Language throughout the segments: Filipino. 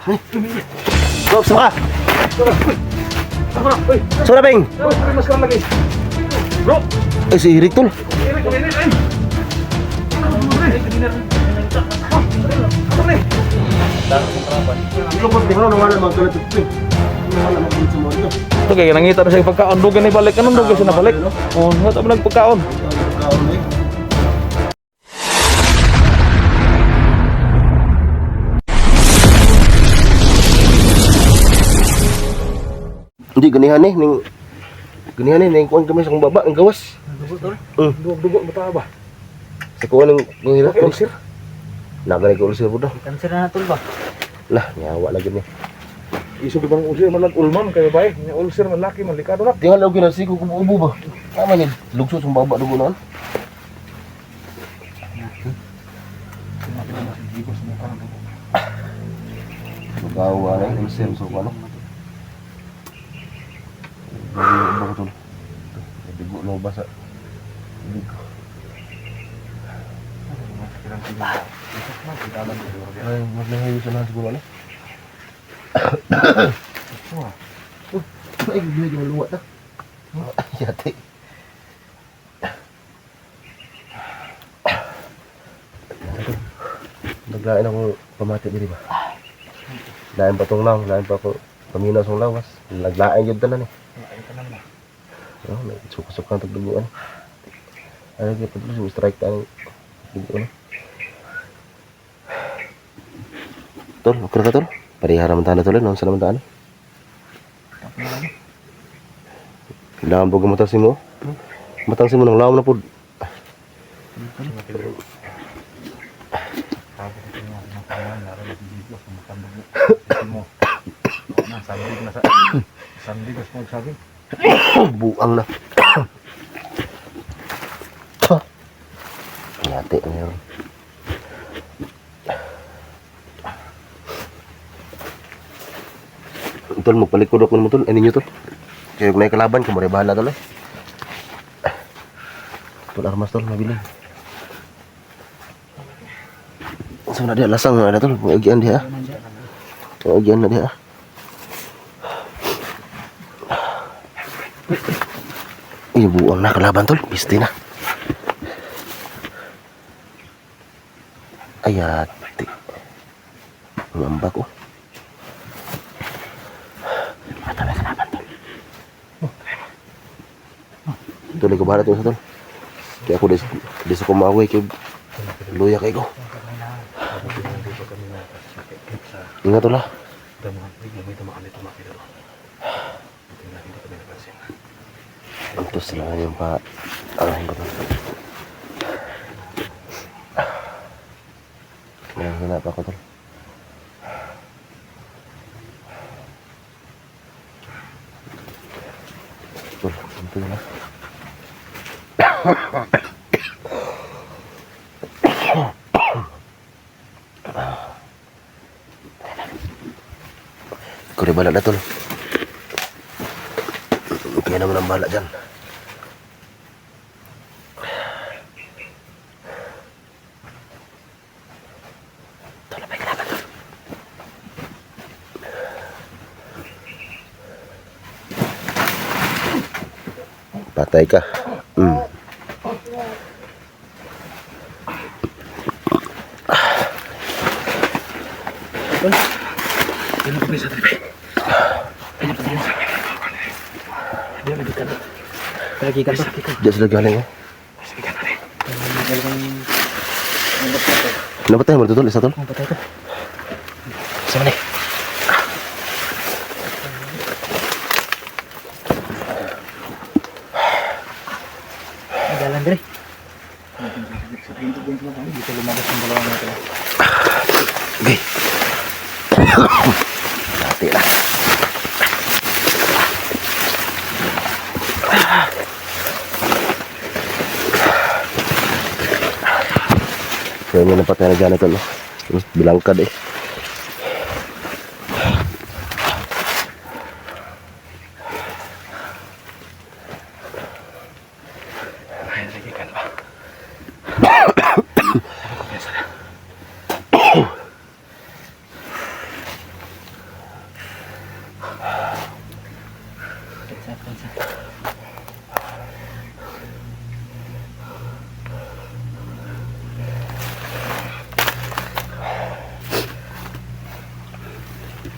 Go, sama ka! Sura, Beng! Mas ka lagi. Bro! Eh, si Eric tol. Ito kaya nangita na siya pagkaon. Dugan na balik. Anong dugan siya na balik? Oh, nga tabi nagpagkaon. Hindi, ganihan eh. Ganihan eh. Kuhan kami sa kong baba. Ang gawas. Dugo tol? Dugo mata ba? Sa kuhan ng hirap. Okay, ulcer. Nagalay ko ulcer po daw. Cancer na tol ba? Lah, nyawa lagi ni. Iso bang ulcer malag ulman kayo ba eh? Nya ulcer man laki man likado na. Tingnan lagi na sigo kubo-ubo ba? Tama niya. Lugso sa baba dugo noon. Gawa na yung ulcer so ano? Ba ko tol. Bigo no basa. Bigo. Ay, maglahayo sa nasa siguro ano? Ay, bigyan yung luwat na. Yate. Naglain ako pamati diri ba? Lain pa tong lang, lain pa ako paminaw sa lawas. Naglain yun tanan eh. Oh, may sukusok kang tagduguan. Ano kaya patuloy, strike tayo. Dugo na. Tol, okay ka tol? Parihara man tayo tol, noon sa naman tayo. Kailangan po gamatang mo. Matang mo ng lawam na po. Buang na. Yate na yun. Tol, magpalikod ako naman tol. Ano nyo tol? Kaya kung kalaban, kung bahala tol eh. Tol, armas tol, mabili. So na dia lasang na tol, magian dia. Magian na dia. Buang na kalaban tol, pisti na. Ayati. Ngambak ko. Tuloy ko bahala ito sa tol. Kaya ako desa ko maaway kaya luya kay ko. Ingat tol ha. Antos na yung arahin ko tol. Nanganap ako tol. Tol, ito na. Kuri bala na tol. Kaya naman ang bala dyan. Tol, may kalaban tol. Patay ka. Lagi kan. Diyan sila galing eh. Napatay mo tol, isa tol? Patay to. Sama ni. Jalan dire. Dito lumabas ang dalawang natin. Okay. Hati lah. Kaya may napatay na dyan ito, no? Terus bilangkad eh.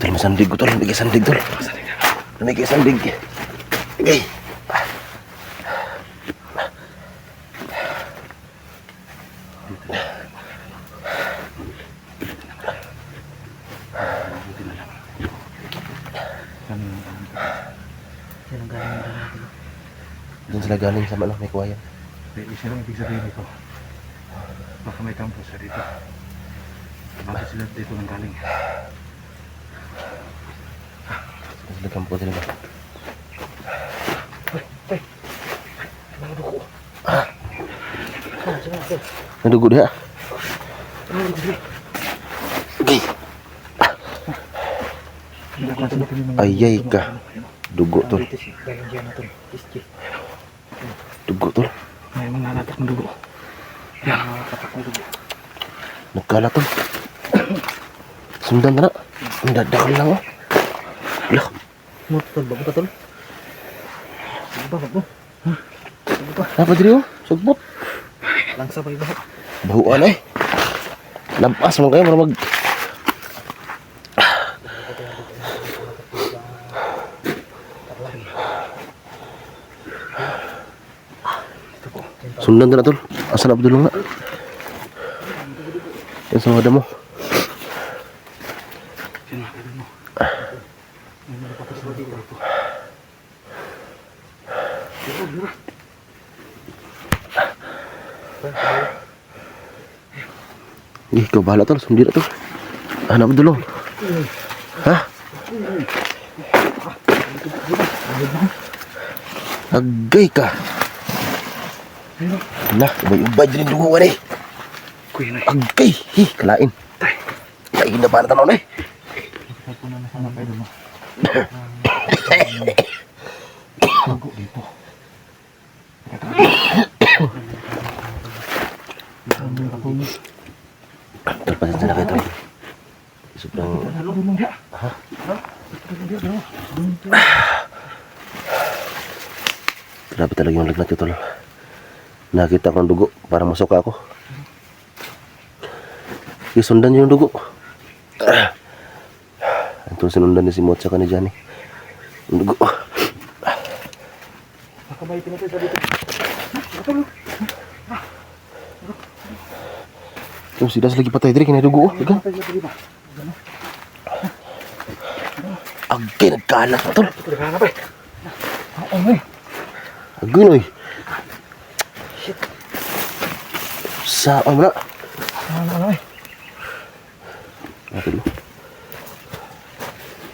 Tol, masandig ko tol. Bigay sandig tol. Bigay sandig. Bigay. Yan ang galing ng dalawa. Doon sila galing sa may kuwayan. Hindi siya lang ibig sabihin nito. Baka may kampo siya dito. Bakit sila dito nang galing? Sila kampo sila ba? Nadugo dia. Okay. Ayay ka. Dugo tol. Galing dyan na tol. Iski. Dugo tol. May mga natak ng dugo. Yan mga katak ng dugo. Nagkala tol. Sundan na na. Ang dadakal lang oh. Lah. Mo tol, bago ka tol. Ano ba, bago? Ano ba? Apa diri oh? Sugbot. Langsa ba iba? Bahuan eh. Lampas mo kayo para mag... Sundan na tol. Asal Abdul nga. Yan sa wada mo. Ikaw bahala tol. Sundi na tol. Anak Abdul oh. Ha? Agay ka. Nah, ubay-ubay din yung dugo eh. Kuya na. Agay, hi, kalain. Kain na ba na tanong eh? Ito na sana kayo doon. Dugo dito. Terpaksa na kayo tol. Sobrang... Ha? Grabe talaga yung lagnat ito tol. Nakita ko ang dugo, parang masok ako. Isundan yung dugo. Ito sinundan ni si Mot saka ni Johnny. Ang dugo. Makamay pinatay sa dito. Yung sidas lagi patay diri kina dugo. Igan. Agay nagkalat na tol. Agay noy. Saan mo na? Ano eh? Natin mo.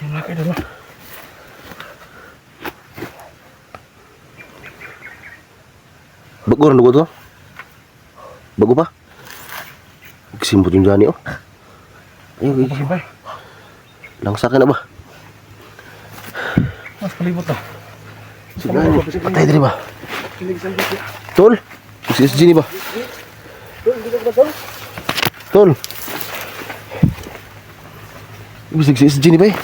Yan na kayo doon. Bago rin dugo to? Bago pa? Magsimbot yung Johnny oh. Ayun, Sibay. langsakin na ba? Mas palibot na. Si Johnny, patay diri ba? Tol? Si SG ni ba? Tol? Bisa si SG ni ba eh?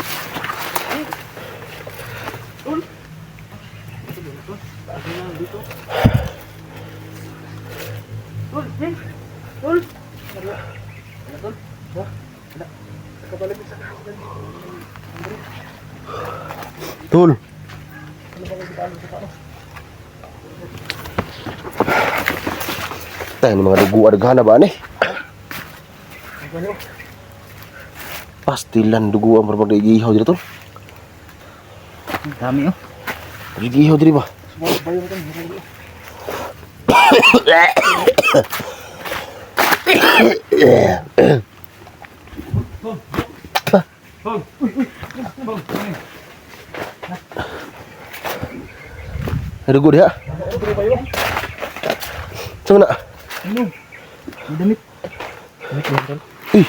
Tol? Tayo ng mga dugo adaghan na ba ni? Pastilan dugo ang parang nagigihaw dito tol. Dami oh. Nagigihaw dito ba? Ada dugo dia. Sama nak? May damit. Damit lang tol. Ih.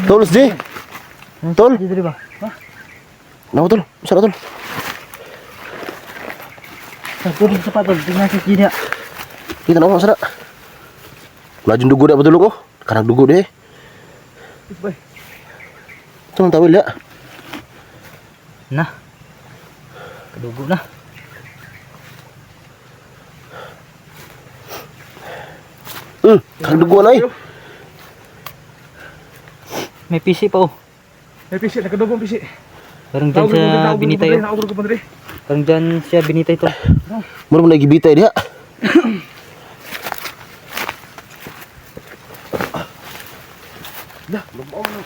Tol SG. Tol. Dito rin ba? Ha? Nawa tol. Sana tol. Sa sapatos. Tingnan sa sini. Kita nawa sana. Lajun dugo dia betul ko. Karang dugo dia. Bay. Tol tawil ya. Nah. Kadugo na. Kagdugo na eh. May PC pa oh. May pisi, nakadugong pisi. Parang dyan siya binitay oh. Naugro ko pa diri. Parang dyan siya binitay tol. Mura mo na gibitay diha. Lah, lumaw na.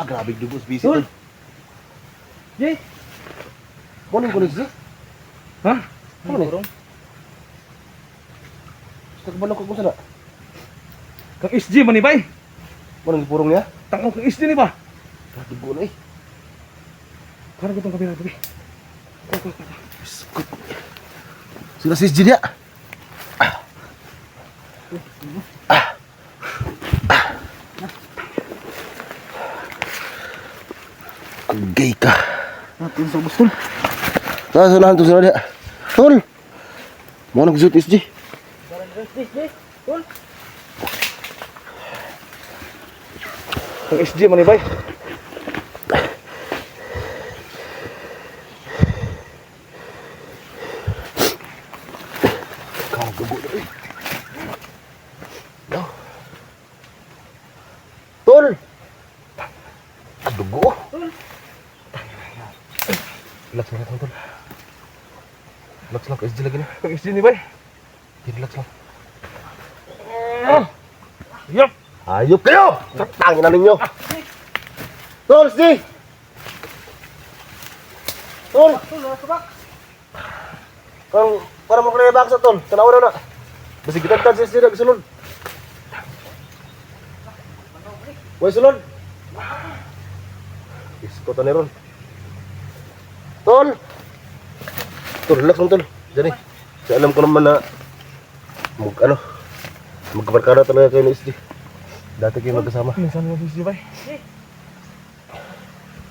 Grabe dugo sa busy tol. Jay, Morning ko nagsi. ha? Ano ni? Sa kabalo ko sana. Kang SG man ni bay. Morning purong niya. Tangong kang SG ni ba? Dugo na eh. Karang gutong kabila gabi. Sila sis dia. Agay ka. Natin sa bus tol. Sanahan to sila dia. Tol. Mau nag-shoot SG. Kang SG man ni bay. Kau dugo na eh. No. Tol. Dugo. Relax lang tol. Relax lang SG lagi ni. Kang SG ni bay. Relax lang. Yup. Ayop kayo! Tangin na ninyo! Tol, SG! Tol! Kang, para mo kaya baksa, Tol. Tanawa na na. Basi kita si SG na kasunod. Huwag sunod. Isko ta ni Ron. Tol! Tol, relax lang, Tol. Diyan eh. Kasi alam ko naman na magkabarkada talaga kayo ni SG. Dati kayo magkasama. Pinsan ko si SG bay.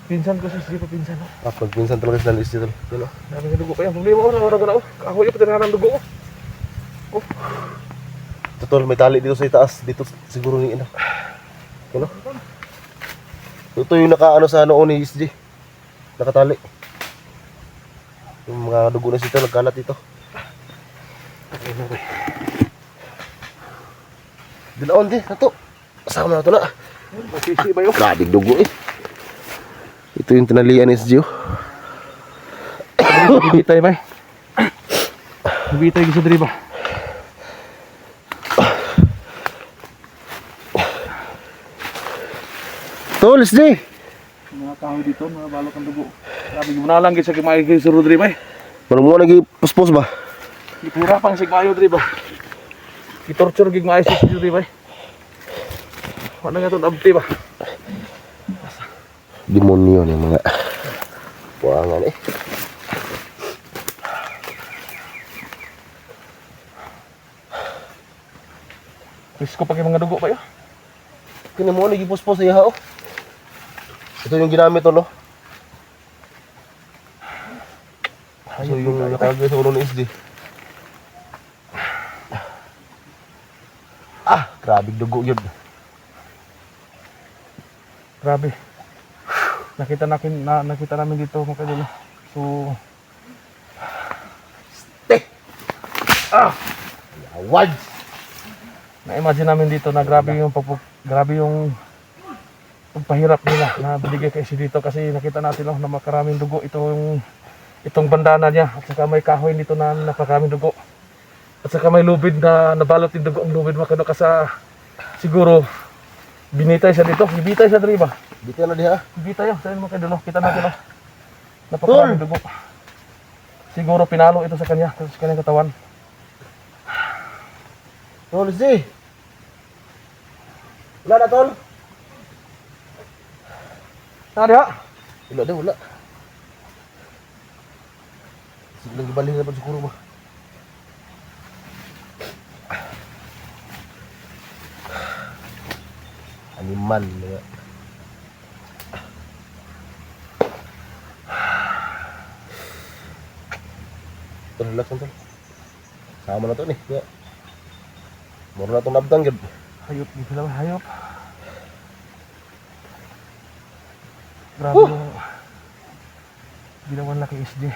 Pinsan ko si SG pa pinsan ko. Pagpinsan talaga sila ni SG, Tol. Yun o. Dami nga dugo pa yan. Problema ko sa orang na ako. Ako yung patinaran ng dugo ko. Ito, Tol, may tali dito sa itaas. Dito siguro ni ina. Yun o. Ito yung nakaano sa noon ni SG. Nakatali. Yung mga dugo na sito, nagkalat dito. Dilaon di, nato. Kasama na ito na. Sisi ba yun? Grabe dugo eh. Ito yung tinalian ni SG. Bibitay bay. Bibitay ko sa driba. Tol, SG! Mga kahoy dito, mga balot ng dugo. Grabe, gumalang sa kimay kay Sir Rodri bay. Parang mo lagi puspos ba? Ipihirapan si Mayo Driba. Itorture gig maayo si Rodri bay. Wala nga itong abti ba? Demonyo yung mga buwangan eh. Wish ko pag yung mga dugo pa yun. Kini mo lagi puspos sa iha oh. Ito yung ginamit no. So yung nakalagay sa ulo ni SG. Grabe dugo yun. Grabe. Nakita namin dito mga kadolo. So Awad! na-imagine namin dito na grabe yung pagpahirap nila na binigay kay si dito kasi nakita natin na makaraming dugo itong bandana niya at saka may kahoy nito na napakaraming dugo at saka may lubid na nabalot yung dugo ang lubid makano kasi siguro binitay siya dito, bibitay siya dito ba? Dito na diha. Bibitay yun, sabi mo kay Dulo, kita natin napakaraming dugo siguro pinalo ito sa kanyang katawan. Tol, SG! Wala na, Tol? Tadi ha? Wala daw, wala. Sige lang ibalik na pa siguro ba? Animal. Tol, relax lang, Tol. Sama na to nih. Ya. Mura na itong nabdang gid. Hayop, di sila hayop. Grabe yung ginawa na kay SJ.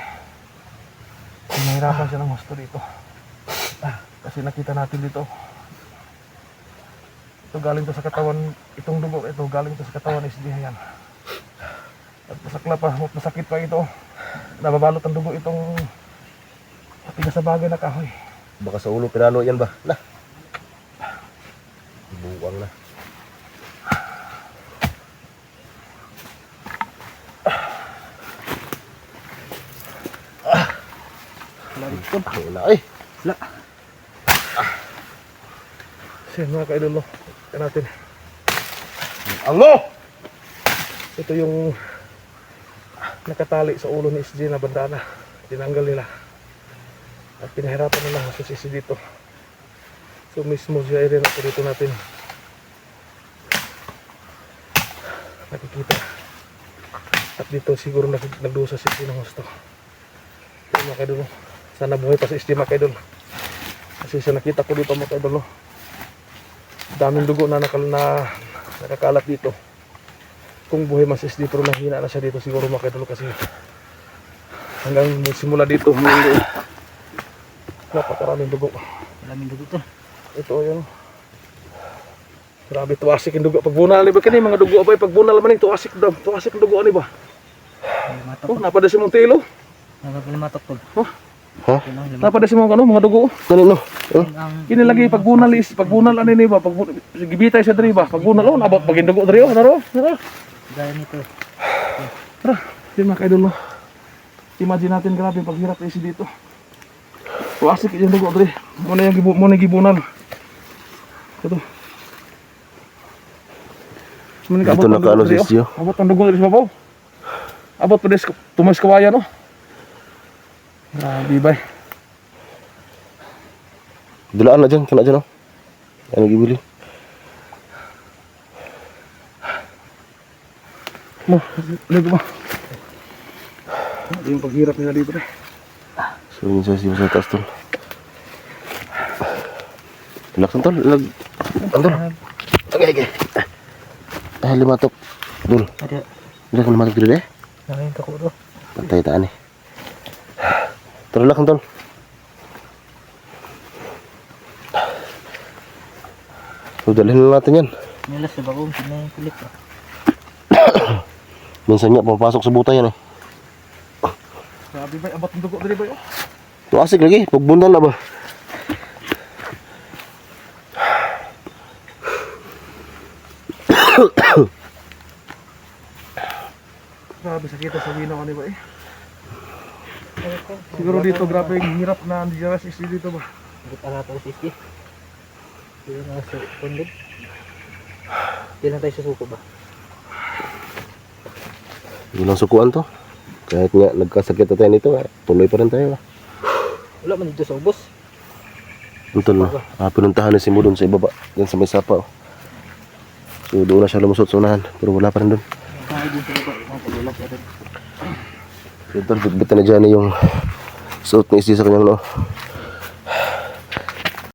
Pinahirapan siya ng gusto dito. Kasi nakita natin dito. Ito galing to sa katawan, itong dugo, ito galing to sa katawan ni SJ. Ayan. At masakla pa, masakit pa ito. Nababalot ang dugo itong tigas sa bagay na kahoy. Baka sa ulo pinalo yan ba? Lah. Buwang na. Wala eh. Wala. Kasi mga kaidolo, ito natin. Ango! Ito yung nakatali sa ulo ni SJ na bandana. Tinanggal nila. At pinahirapan nila sa SJ dito. So mismo siya rin ako dito natin nakikita. At dito siguro nagdusa si SJ ng gusto. Ito mga kaidolo. Sana buhay pa si SJ mga kaidolo. Kasi sa nakita ko dito mga kaidolo, daming dugo na nakakalat dito. Kung buhay mas SJ pero nahina na siya dito siguro mga kaidolo kasi hanggang simula dito hanggang napakaraming dugo. Maraming dugo to. Ito yun. Grabe tuwasik yung dugo. Pagbunal ni ba kini mga dugo pa pagbunal man yung tuwasik daw. Tuwasik yung dugo ani ba? Limatok. Oh, napada si mong tilo. Limatok tol. Oh, Ha? napada si mong mga dugo. Kanino? Kini lagi pagbunal is pagbunal ani ni ba? Gibitay sa diri ba? Pagbunal oh, nabot pagin dugo diri oh, naro. Gaya nito. Tara, di mga kaidolo. Imagine natin grabe yung paghirap kasi dito. Tuwasik yung dugo diri. Muna yung gibunal. Ito. Dito nakaano si SJ. Abot ang dugo diri sa babaw. Abot pa des tumas kawayan no. Grabe bay. Dulaan na dyan, kena dyan oh. Ano gibili? Mo, lego ba? Yung paghirap nila dito eh. So yun sa taas tol. Relax tol, Antol. Okay. Limatok. Dul. Ada. Udah kan limatok dulu deh. Nakain ka ko to. Patay taan eh. Relax Antol. So dalhin na natin yan. Nilas sa bagong sila yung kulit pa. Minsan nga pumapasok sa buta yan eh. Grabe bay, abot ang dugo diri bay oh. Tuasik lagi, pagbundan na ba? Grabe sakit sa binaw ani bay. Siguro dito grabe yung hirap na andiyan si SJ dito ba. Agad ala to si SJ. Dito na sa kondog. Dito na tayo sa suko ba? Yun ang sukuan to. Kahit nga nagkasakit na tayo nito, tuloy pa rin tayo. Wala man dito sa ubos. Antol na. Pinuntahan na si Mo doon sa ibaba. Doon sa may sapa. So doon na siya lumusot sa unahan. Pero wala pa rin doon. Kaya din sa baba. Ang pagulak natin. So ito, bitbitan na dyan yung suot ni SJ sa kanyang no.